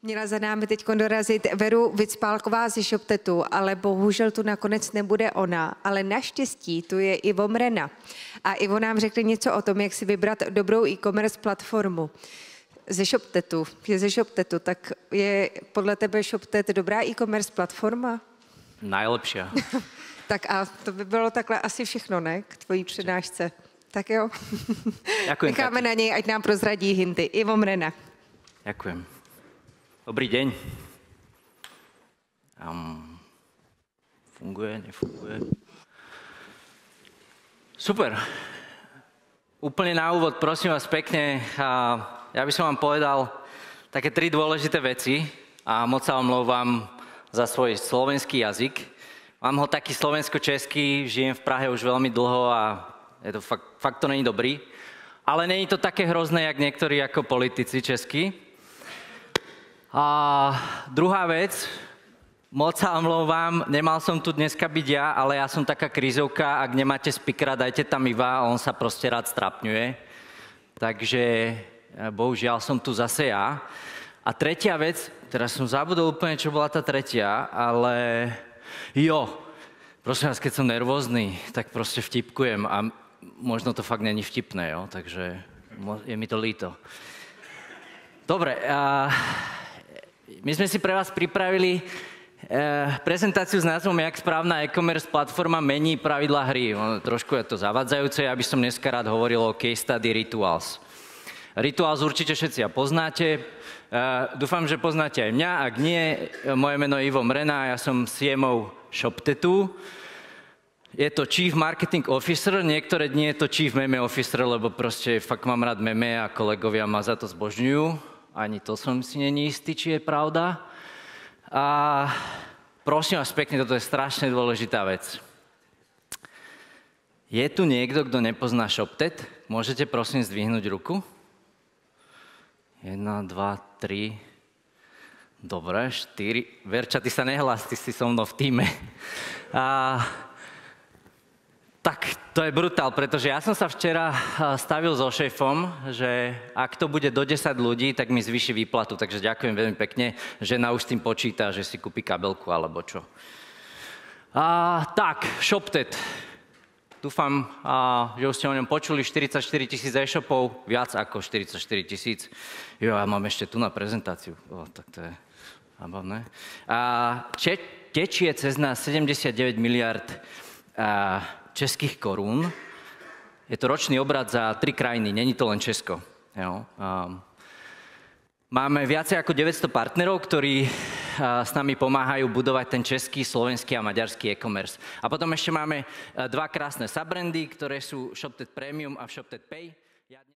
Měla za námi teď dorazit Veru Vicpálková ze ShopTetu, ale bohužel tu nakonec nebude ona. Ale naštěstí tu je Ivo Mrena. A Ivo nám řekne něco o tom, jak si vybrat dobrou e-commerce platformu. Ze ShopTetu, tak je podle tebe ShopTet dobrá e-commerce platforma? Najlepšia. Tak a to by bylo takhle asi všechno, ne? K tvojí přednášce. Tak jo. Ďakujem. Necháme na něj, ať nám prozradí hinty. Ivo Mrena. Ďakujem. Dobrý deň. Funguje, nefunguje? Super. Úplne na úvod, prosím vás pekne, ja by som vám povedal také 3 dôležité veci a moc sa vám omlouvám za svoj slovenský jazyk. Mám ho taký slovensko-český, žijem v Prahe už veľmi dlho a je to fakt to není dobrý. Ale není to také hrozné, jak niektorí ako politici českí. A druhá vec, moc sa omlouvám, nemal som tu dneska byť ja, ale ja som taká krízovka, ak nemáte speakera, dajte tam Iva, on sa proste rád strapňuje. Takže bohužiaľ som tu zase ja. A tretia vec, teraz som zabudol úplne, čo bola tá tretia, ale jo, prosím vás, keď som nervózny, tak proste vtipkujem a možno to fakt není vtipné, jo, takže je mi to líto. Dobre, my sme si pre vás pripravili prezentáciu s názvom Jak správna e-commerce platforma mení pravidlá hry. Trošku je to zavadzajúce, ja by som dneska rád hovoril o case study Rituals. Rituals určite všetci poznáte. Dúfam, že poznáte aj mňa. Ak nie, moje meno je Ivo Mrena, ja som CMO ShopTetu. Je to Chief Marketing Officer, niektoré dni je to Chief Meme Officer, lebo proste fakt mám rád meme a kolegovia ma za to zbožňujú. Ani to som si není istý, či je pravda. A prosím vás pekne, toto je strašne dôležitá vec. Je tu niekto, kto nepozná ShopTet? Môžete prosím zdvihnúť ruku? 1, 2, 3. Dobre, 4. Verča, ty sa nehlás, ty si so mnou v tíme. Tak, to je brutál, pretože ja som sa včera stavil so šéfom, že ak to bude do 10 ľudí, tak mi zvýši výplatu. Takže ďakujem veľmi pekne, žena už s tým počíta, že si kúpi kabelku alebo čo. Tak, ShopTet. Dúfam, že už ste o ňom počuli, 44 000 e-shopov, viac ako 44 000. Jo, ja mám ešte tu na prezentáciu. Tak to je zábavné. Tečie cez nás 79 miliard českých korún. Je to ročný obrat za 3 krajiny, není to len Česko. Jo. Máme viacej ako 900 partnerov, ktorí s nami pomáhajú budovať ten český, slovenský a maďarský e-commerce. A potom ešte máme 2 krásne subbrandy, ktoré sú ShopTet Premium a ShopTet Pay.